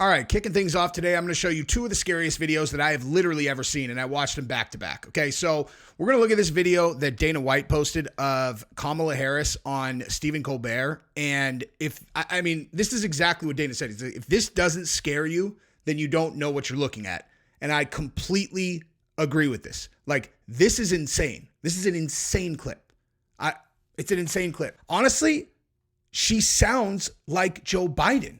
All right, kicking things off today, I'm going to show you two of the scariest videos that I have literally ever seen, and I watched them back to back. Okay, so we're going to look at this video that Dana White posted of Kamala Harris on Stephen Colbert, and I mean, this is exactly what Dana said. If this doesn't scare you, then you don't know what you're looking at, and I completely agree with this. Like, this is insane. This is an insane clip. It's an insane clip. Honestly, she sounds like Joe Biden.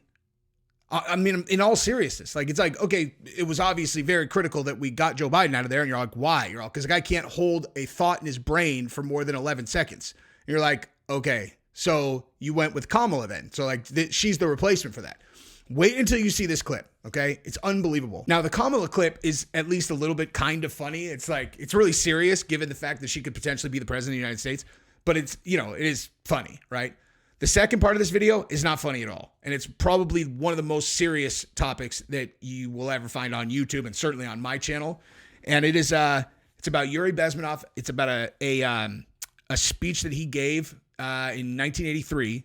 I mean, in all seriousness, like, it's like, okay, it was obviously very critical that we got Joe Biden out of there. And you're like, why? You're all, because the guy can't hold a thought in his brain for more than 11 seconds. And you're like, okay, so you went with Kamala then. So like, she's the replacement for that. Wait until you see this clip. Okay. It's unbelievable. Now the Kamala clip is at least a little bit kind of funny. It's like, it's really serious given the fact that she could potentially be the president of the United States, but it's, you know, it is funny, right? The second part of this video is not funny at all. And it's probably one of the most serious topics that you will ever find on YouTube and certainly on my channel. And it is, it's about Yuri Bezmenov. It's about a speech that he gave in 1983.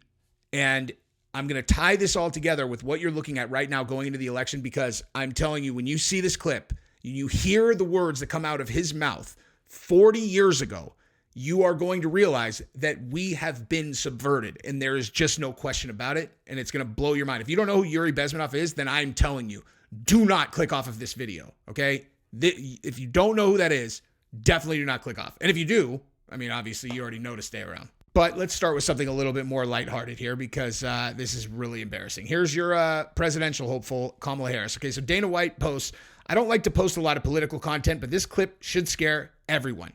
And I'm going to tie this all together with what you're looking at right now going into the election, because I'm telling you, when you see this clip, you hear the words that come out of his mouth 40 years ago, you are going to realize that we have been subverted, and there is just no question about it, and it's going to blow your mind. If you don't know who Yuri Bezmenov is, then I'm telling you, do not click off of this video, okay? If you don't know who that is, definitely do not click off. And if you do, I mean, obviously you already know to stay around. But let's start with something a little bit more lighthearted here, because this is really embarrassing. Here's your presidential hopeful, Kamala Harris. Okay, so Dana White posts, I don't like to post a lot of political content, but this clip should scare everyone.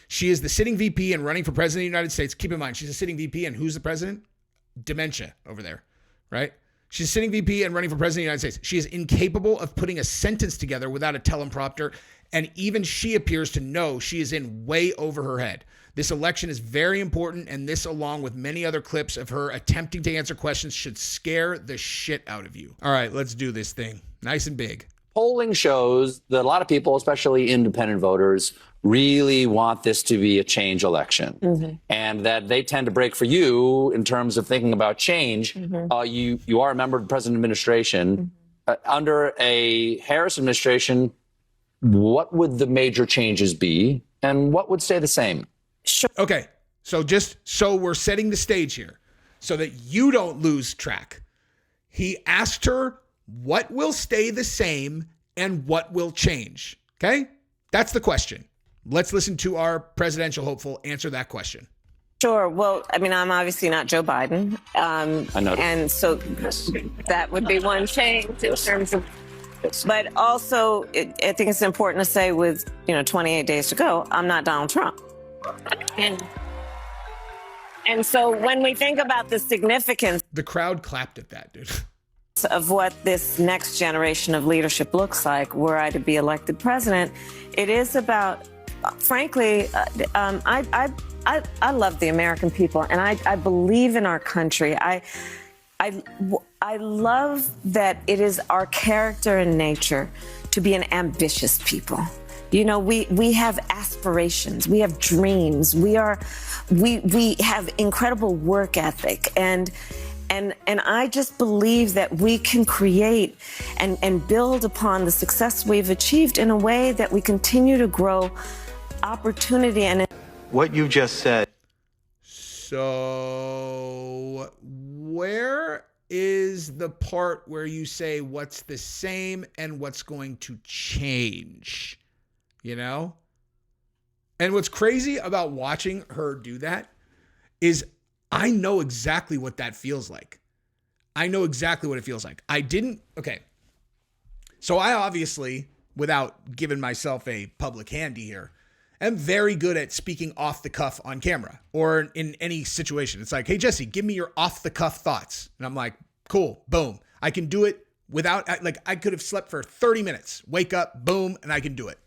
She is the sitting VP and running for president of the United States. Keep in mind, she's a sitting VP, and who's the president? Dementia over there, right? She's a sitting VP and running for president of the United States. She is incapable of putting a sentence together without a teleprompter, and even she appears to know she is in way over her head. This election is very important, and this, along with many other clips of her attempting to answer questions, should scare the shit out of you. All right, let's do this thing. Nice and big. Polling shows that a lot of people, especially independent voters, really want this to be a change election, and that they tend to break for you in terms of thinking about change. You are a member of the president administration. Under a Harris administration, what would the major changes be, and what would stay the same? Okay, so just so we're setting the stage here so that you don't lose track. He asked her what will stay the same and what will change. Okay, that's the question. Let's listen to our presidential hopeful answer that question. Sure. Well, I mean, I'm obviously not Joe Biden. I know. And so that would be one change in terms of, but also I think it's important to say with, 28 days to go, I'm not Donald Trump. And so when we think about the significance, the crowd clapped at that, dude, of what this next generation of leadership looks like, were I to be elected president, it is about, frankly, I love the American people, and I believe in our country. I love that it is our character and nature to be an ambitious people. We have aspirations, we have dreams, we have incredible work ethic, and I just believe that we can create and build upon the success we've achieved in a way that we continue to grow opportunity. And what you just said. So where is the part where you say what's the same and what's going to change? And what's crazy about watching her do that is I know exactly what that feels like. I know exactly what it feels like. Okay. So I obviously, without giving myself a public handy here, am very good at speaking off the cuff on camera or in any situation. It's like, hey, Jesse, give me your off the cuff thoughts. And I'm like, cool, boom. I can do it without, I could have slept for 30 minutes, wake up, boom, and I can do it.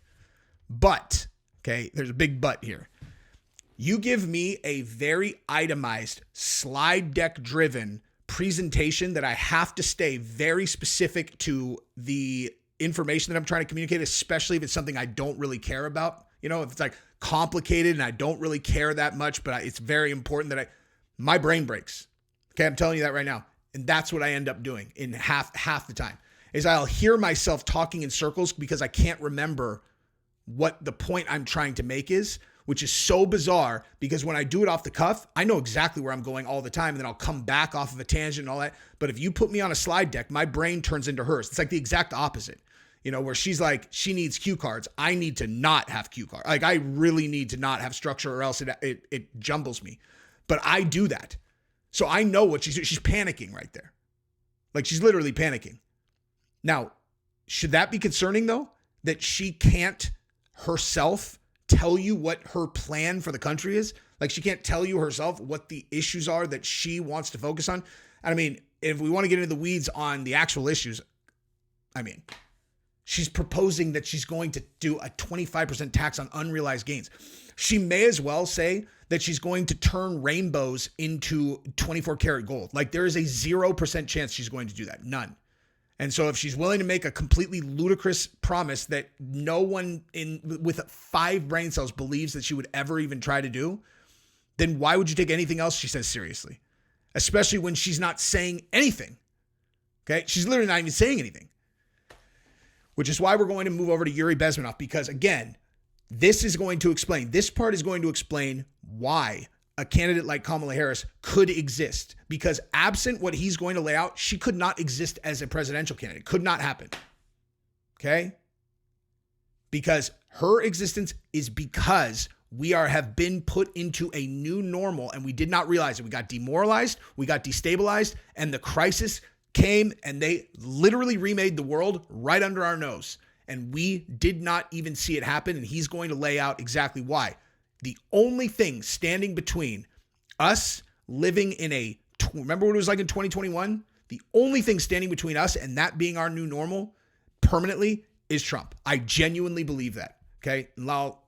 But, okay, there's a big but here. You give me a very itemized, slide deck driven presentation that I have to stay very specific to the information that I'm trying to communicate, especially if it's something I don't really care about. If it's like complicated and I don't really care that much, but it's very important that my brain breaks. Okay, I'm telling you that right now. And that's what I end up doing in half the time. is I'll hear myself talking in circles because I can't remember what the point I'm trying to make is, which is so bizarre because when I do it off the cuff, I know exactly where I'm going all the time, and then I'll come back off of a tangent and all that. But if you put me on a slide deck, my brain turns into hers. It's like the exact opposite, you know, where she's like, she needs cue cards. I need to not have cue cards. Like I really need to not have structure or else it jumbles me. But I do that. So I know what she's panicking right there. Like she's literally panicking. Now, should that be concerning though? That she can't herself tell you what her plan for the country is? Like she can't tell you herself what the issues are that she wants to focus on? I mean, if we want to get into the weeds on the actual issues, I mean, she's proposing that she's going to do a 25% tax on unrealized gains. She may as well say that she's going to turn rainbows into 24 karat gold. Like there is a 0% chance she's going to do that. None. And so if she's willing to make a completely ludicrous promise that no one with 5 brain cells believes that she would ever even try to do, then why would you take anything else she says seriously? Especially when she's not saying anything. Okay? She's literally not even saying anything. Which is why we're going to move over to Yuri Bezmenov, because again, this part is going to explain why a candidate like Kamala Harris could exist, because absent what he's going to lay out, she could not exist as a presidential candidate. Could not happen. Okay? Because her existence is because we have been put into a new normal and we did not realize it. We got demoralized, we got destabilized, and the crisis came and they literally remade the world right under our nose. And we did not even see it happen. And he's going to lay out exactly why. The only thing standing between us living in remember what it was like in 2021? The only thing standing between us and that being our new normal permanently is Trump. I genuinely believe that. Okay. Now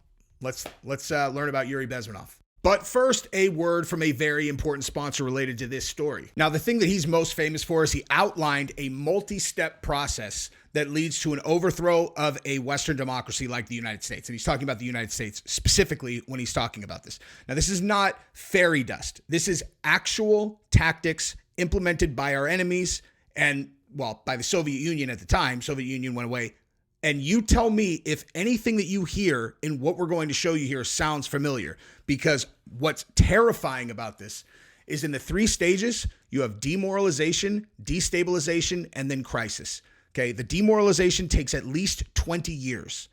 let's learn about Yuri Bezmenov. But first, a word from a very important sponsor related to this story. Now, the thing that he's most famous for is he outlined a multi-step process that leads to an overthrow of a Western democracy like the United States. And he's talking about the United States specifically when he's talking about this. Now, this is not fairy dust. This is actual tactics implemented by our enemies and, well, by the Soviet Union at the time. Soviet Union went away. And you tell me if anything that you hear in what we're going to show you here sounds familiar, because what's terrifying about this is in the 3 stages, you have demoralization, destabilization, and then crisis. Okay. The demoralization takes at least 20 years.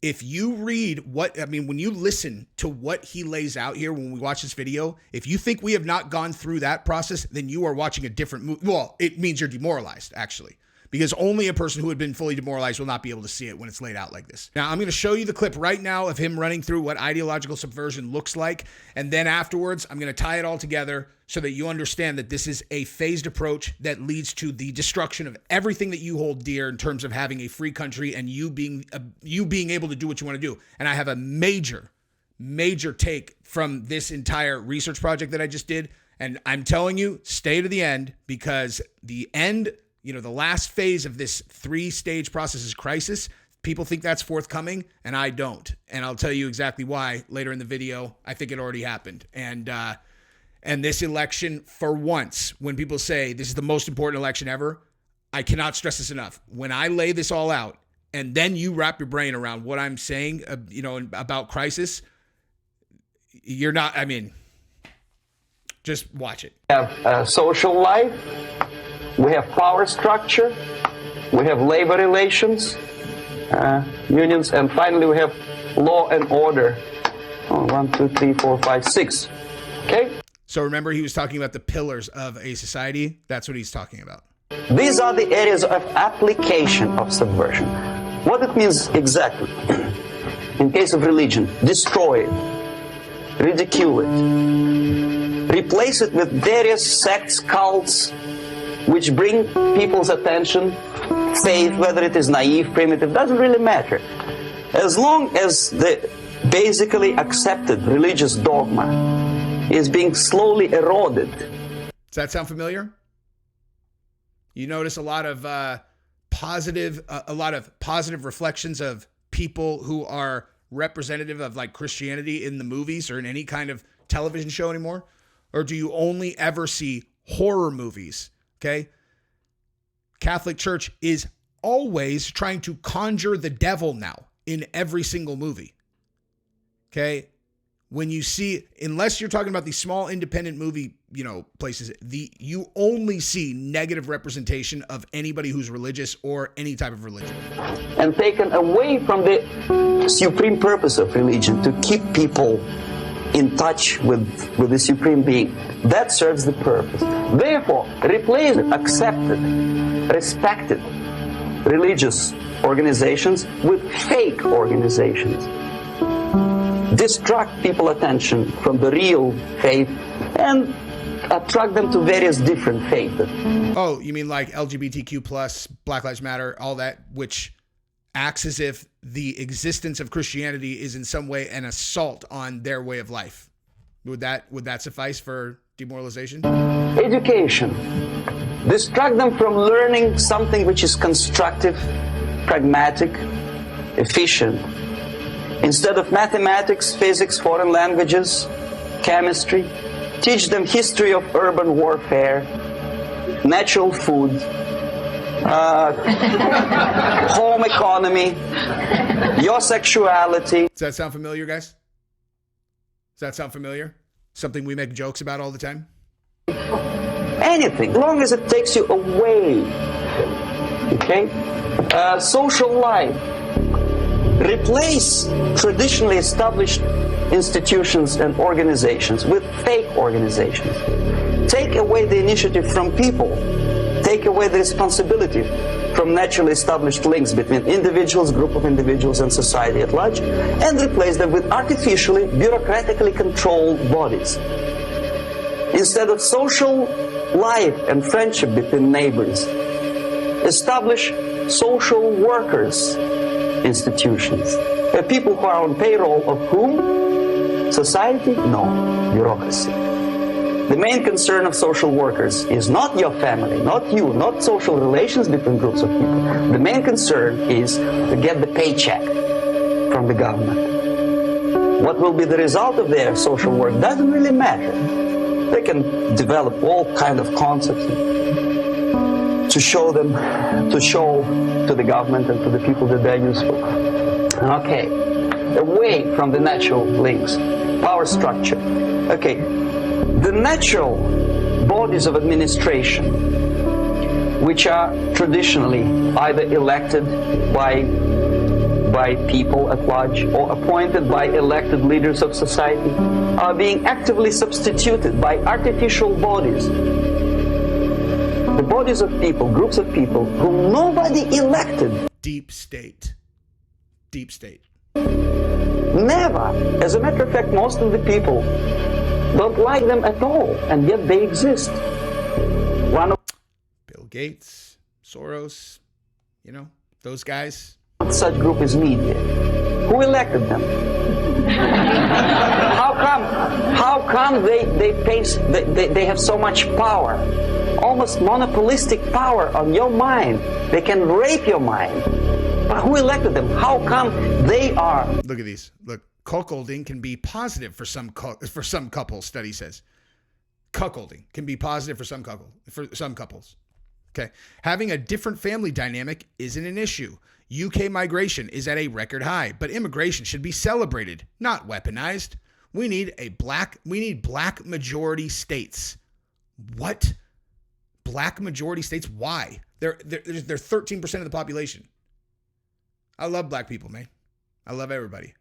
If you read when you listen to what he lays out here, when we watch this video, if you think we have not gone through that process, then you are watching a different movie. Well, it means you're demoralized actually. Because only a person who had been fully demoralized will not be able to see it when it's laid out like this. Now, I'm going to show you the clip right now of him running through what ideological subversion looks like. And then afterwards, I'm going to tie it all together so that you understand that this is a phased approach that leads to the destruction of everything that you hold dear in terms of having a free country and you being able to do what you want to do. And I have a major take from this entire research project that I just did. And I'm telling you, stay to the end, because the end, the last phase of this 3-stage process is crisis. People think that's forthcoming, and I don't. And I'll tell you exactly why later in the video. I think it already happened. And this election, for once, when people say this is the most important election ever, I cannot stress this enough. When I lay this all out, and then you wrap your brain around what I'm saying, about crisis, you're not, just watch it. We have social life. We have power structure, we have labor relations, unions, and finally we have law and order. 1, 2, 3, 4, 5, 6. Okay? So remember, he was talking about the pillars of a society. That's what he's talking about. These are the areas of application of subversion. What it means exactly? In case of religion, destroy it, ridicule it, replace it with various sects, cults, which bring people's attention, faith, whether it is naive, primitive, doesn't really matter. As long as the basically accepted religious dogma is being slowly eroded. Does that sound familiar? You notice a lot of positive reflections of people who are representative of like Christianity in the movies or in any kind of television show anymore? Or do you only ever see horror movies? Okay. Catholic Church is always trying to conjure the devil now in every single movie. Okay? When you see, unless you're talking about these small independent movie, places, you only see negative representation of anybody who's religious or any type of religion. And taken away from the supreme purpose of religion, to keep people in touch with the supreme being. That serves the purpose. Therefore, replace accepted, respected religious organizations with fake organizations. Distract people's attention from the real faith and attract them to various different faiths. Oh, you mean like LGBTQ plus, Black Lives Matter, all that, which acts as if the existence of Christianity is in some way an assault on their way of life. Would that suffice for demoralization? Education. Distract them from learning something which is constructive, pragmatic, efficient. Instead of mathematics, physics, foreign languages, chemistry, teach them history of urban warfare, natural food, home economy, your sexuality. Does that sound familiar, guys? Does that sound familiar? Something we make jokes about all the time? Anything, long as it takes you away. Okay? Social life. Replace traditionally established institutions and organizations with fake organizations. Take away the initiative from people. Take away the responsibility from naturally established links between individuals, group of individuals, and society at large, and replace them with artificially, bureaucratically controlled bodies. Instead of social life and friendship between neighbors, establish social workers institutions. People who are on payroll of whom? Society? No. Bureaucracy. The main concern of social workers is not your family, not you, not social relations between groups of people. The main concern is to get the paycheck from the government. What will be the result of their social work doesn't really matter. They can develop all kind of concepts to show to the government and to the people that they're useful. Okay, away from the natural links, power structure. Okay, the natural bodies of administration, which are traditionally either elected by people at large or appointed by elected leaders of society, are being actively substituted by artificial bodies. The bodies of people, groups of people whom nobody elected. Deep state. Deep state. Never. As a matter of fact, most of the people don't like them at all, and yet they exist. One of Bill Gates, Soros, those guys. Such group is media. Who elected them? How come they have so much power? Almost monopolistic power on your mind. They can rape your mind. But who elected them? How come they are? Look at these. Look, cuckolding can be positive for some couples. Study says cuckolding can be positive for some couples. Okay, having a different family dynamic isn't an issue. UK migration is at a record high, but immigration should be celebrated, not weaponized. We need black majority states. What? Black majority states? Why? They're 13% of the population. I love black people, man. I love everybody.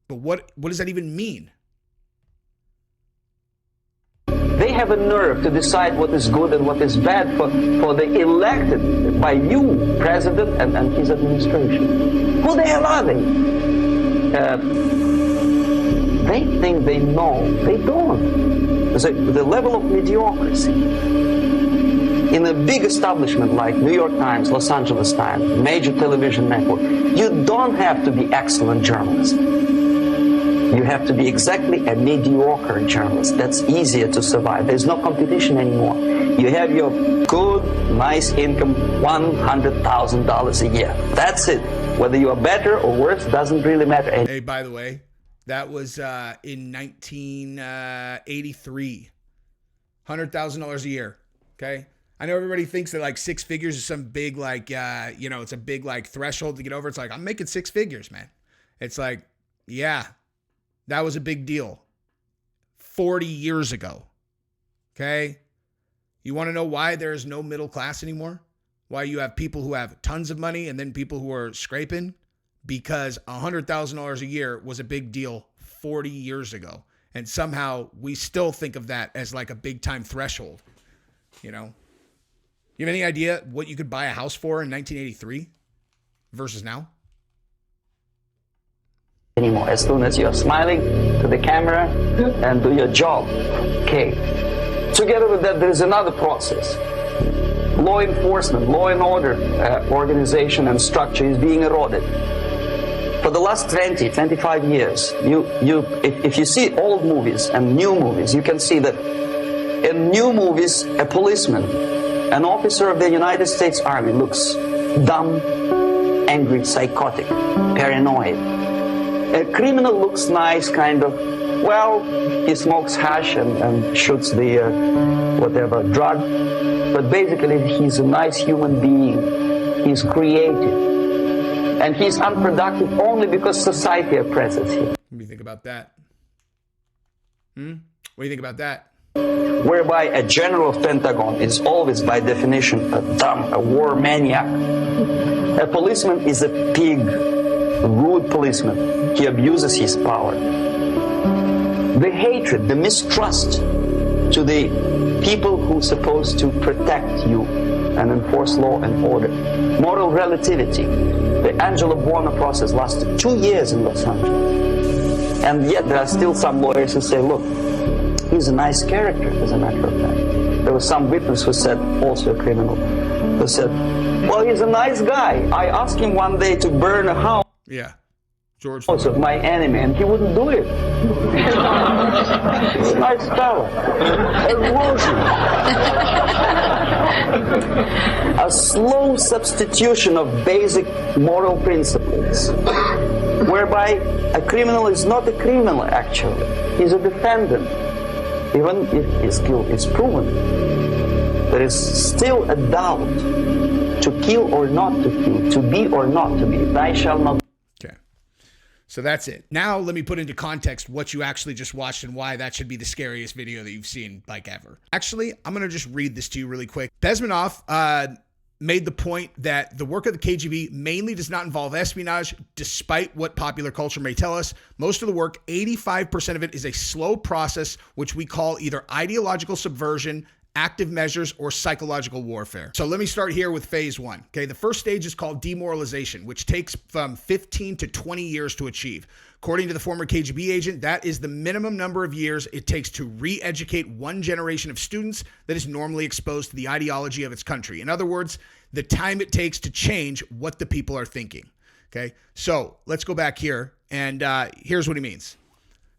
But what does that even mean? They have a nerve to decide what is good and what is bad for the elected by you, president and his administration. Who the hell are they? They think they know. They don't. The level of mediocrity. In a big establishment like New York Times, Los Angeles Times, major television network, you don't have to be excellent journalist. You have to be exactly a mediocre journalist. That's easier to survive. There's no competition anymore. You have your good, nice income, $100,000 a year. That's it. Whether you are better or worse doesn't really matter. Hey, by the way, that was in 1983. $100,000 a year. Okay. I know everybody thinks that like 6 figures is some big, like, you know, it's a big like threshold to get over. It's like, I'm making 6 figures, man. It's like, yeah, that was a big deal 40 years ago. Okay. You want to know why there is no middle class anymore? Why you have people who have tons of money and then people who are scraping? Because $100,000 a year was a big deal 40 years ago. And somehow we still think of that as like a big time threshold. You know, you have any idea what you could buy a house for in 1983 versus now? Anymore. As soon as you're smiling to the camera and do your job. Okay. Together with that, there is another process. Law enforcement, law and order organization and structure is being eroded. For the last 20, 25 years, if you see old movies and new movies, you can see that in new movies, a policeman, an officer of the United States Army looks dumb, angry, psychotic, paranoid. A criminal looks nice, kind of, well, he smokes hash and shoots the whatever drug, but basically he's a nice human being. He's creative, and he's unproductive only because society oppresses him. What do you think about that? What do you think about that? Whereby a general of Pentagon is always, by definition, a dumb, a war maniac. A policeman is a pig, rude policeman. He abuses his power. The hatred, the mistrust to the people who are supposed to protect you and enforce law and order. Moral relativity. The Angelo Buono process lasted 2 years in Los Angeles. And yet there are still some lawyers who say, look, he's a nice character, as a matter of fact. There was some witness who said, also a criminal, who said, well, he's a nice guy. I asked him one day to burn a house. Yeah. George Of my enemy, and he wouldn't do it. He's a nice fellow. Erosion. A slow substitution of basic moral principles, whereby a criminal is not a criminal, actually. He's a defendant. Even if his guilt is proven, there is still a doubt to kill or not to kill, to be or not to be. Thou shalt not. So that's it. Now let me put into context what you actually just watched and why that should be the scariest video that you've seen like ever. Actually, I'm going to just read this to you really quick. Bezmenov made the point that the work of the KGB mainly does not involve espionage, despite what popular culture may tell us. Most of the work, 85% of it, is a slow process, which we call either ideological subversion, active measures, or psychological warfare. So let me start here with phase 1. Okay, the first stage is called demoralization, which takes from 15 to 20 years to achieve. According to the former KGB agent, that is the minimum number of years it takes to re-educate one generation of students that is normally exposed to the ideology of its country. In other words, the time it takes to change what the people are thinking. Okay, so let's go back here, and here's what he means.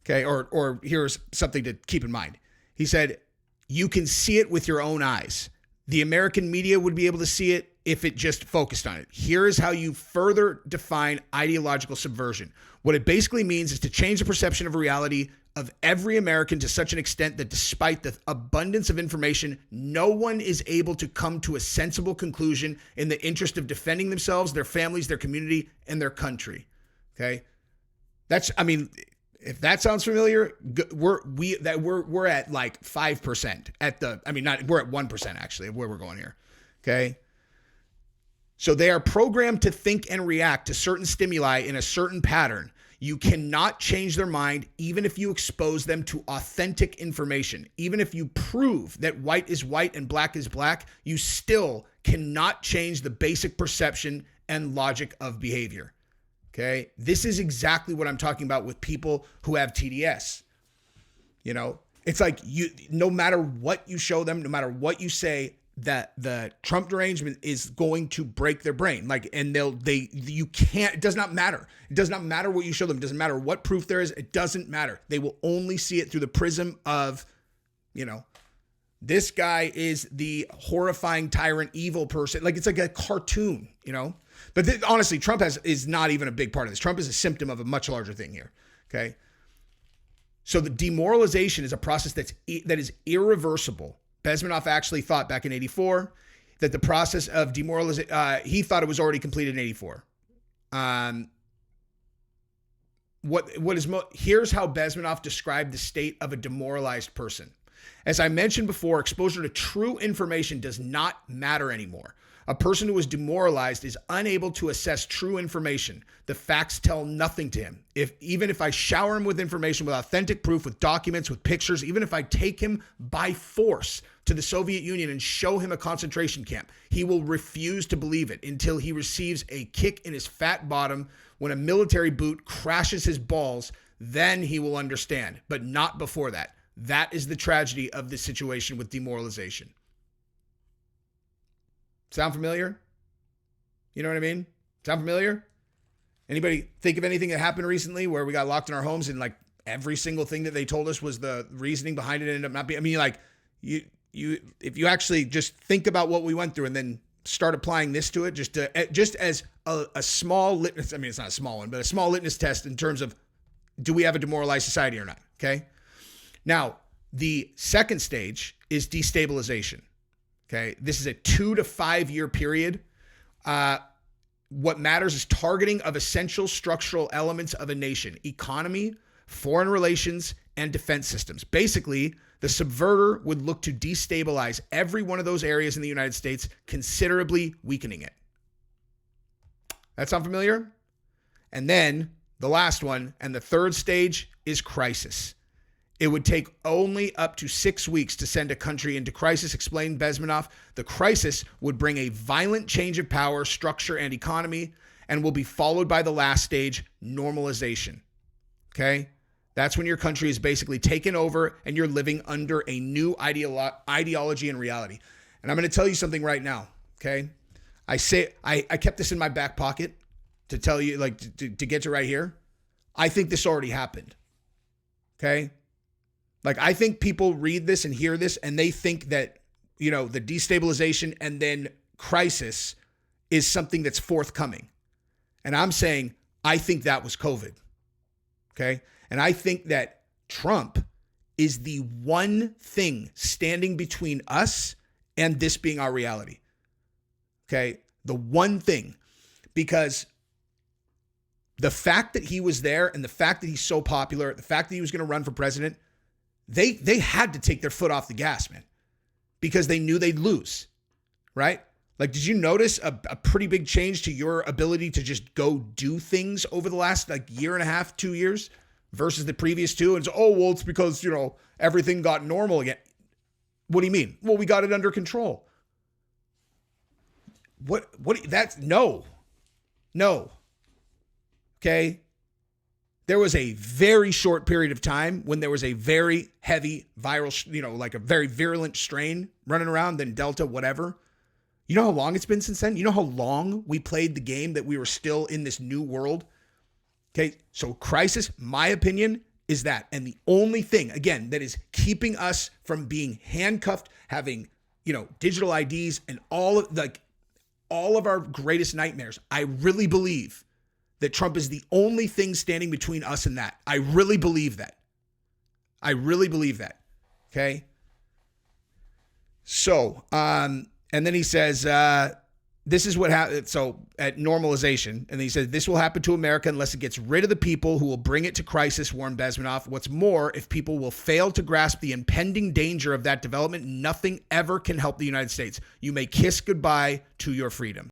Okay, or here's something to keep in mind. He said, you can see it with your own eyes. The American media would be able to see it if it just focused on it. Here is how you further define ideological subversion. What it basically means is to change the perception of reality of every American to such an extent that despite the abundance of information, no one is able to come to a sensible conclusion in the interest of defending themselves, their families, their community, and their country. Okay? That's, I mean, if that sounds familiar, we're at like 5% at the, I mean, not, we're at 1% actually of where we're going here. Okay. So they are programmed to think and react to certain stimuli in a certain pattern. You cannot change their mind, even if you expose them to authentic information. Even if you prove that white is white and black is black, you still cannot change the basic perception and logic of behavior. Okay, this is exactly what I'm talking about with people who have TDS. You know, it's like no matter what you show them, no matter what you say, that the Trump derangement is going to break their brain. Like, and you can't, it does not matter. It does not matter what you show them. It doesn't matter what proof there is. It doesn't matter. They will only see it through the prism of, you know, this guy is the horrifying tyrant, evil person. Like, it's like a cartoon, you know? But honestly, Trump is not even a big part of this. Trump is a symptom of a much larger thing here. Okay. So the demoralization is a process that is irreversible, Bezmenov actually thought back in 84 that the process of demoralization, he thought it was already completed in 84. Here's how Bezmenov described the state of a demoralized person. As I mentioned before, exposure to true information does not matter anymore. A person who is demoralized is unable to assess true information. The facts tell nothing to him. Even if I shower him with information, with authentic proof, with documents, with pictures, even if I take him by force to the Soviet Union and show him a concentration camp, he will refuse to believe it until he receives a kick in his fat bottom when a military boot crashes his balls. Then he will understand, but not before that. That is the tragedy of this situation with demoralization. Sound familiar? You know what I mean? Sound familiar? Anybody think of anything that happened recently where we got locked in our homes and like every single thing that they told us was the reasoning behind it ended up not being? I mean, like if you actually just think about what we went through and then start applying this to it, just as a small litmus. I mean, it's not a small one, but a small litmus test in terms of do we have a demoralized society or not? Okay. Now, the second stage is destabilization. Okay, this is a 2 to 5 year period. What matters is targeting of essential structural elements of a nation: economy, foreign relations, and defense systems. Basically, the subverter would look to destabilize every one of those areas in the United States, considerably weakening it. That sound familiar? And then the last one, and the third stage, is crisis. It would take only up to 6 weeks to send a country into crisis, explained Bezmenov. The crisis would bring a violent change of power, structure, and economy, and will be followed by the last stage, normalization. Okay? That's when your country is basically taken over and you're living under a new ideology and reality. And I'm going to tell you something right now, okay? I kept this in my back pocket to tell you, like, to get to right here. I think this already happened, okay? Like, I think people read this and hear this and they think that, you know, the destabilization and then crisis is something that's forthcoming. And I'm saying, I think that was COVID. Okay. And I think that Trump is the one thing standing between us and this being our reality. Okay. The one thing, because the fact that he was there and the fact that he's so popular, the fact that he was going to run for president, they had to take their foot off the gas, man, because they knew they'd lose, right? Like, did you notice a pretty big change to your ability to just go do things over the last like year and a half, 2 years versus the previous two? And so, it's because, you know, everything got normal again. What do you mean? Well, we got it under control. No. Okay. There was a very short period of time when there was a very heavy viral, you know, like a very virulent strain running around, then Delta, whatever. You know how long it's been since then? You know how long we played the game that we were still in this new world? Okay, so crisis, my opinion, is that. And the only thing, again, that is keeping us from being handcuffed, having, you know, digital IDs and all of our greatest nightmares, I really believe that Trump is the only thing standing between us and that. I really believe that. Okay. So, and then he says, this is what happened. So at normalization, and he said, this will happen to America unless it gets rid of the people who will bring it to crisis, warned Bezmenov. What's more, if people will fail to grasp the impending danger of that development, nothing ever can help the United States. You may kiss goodbye to your freedom.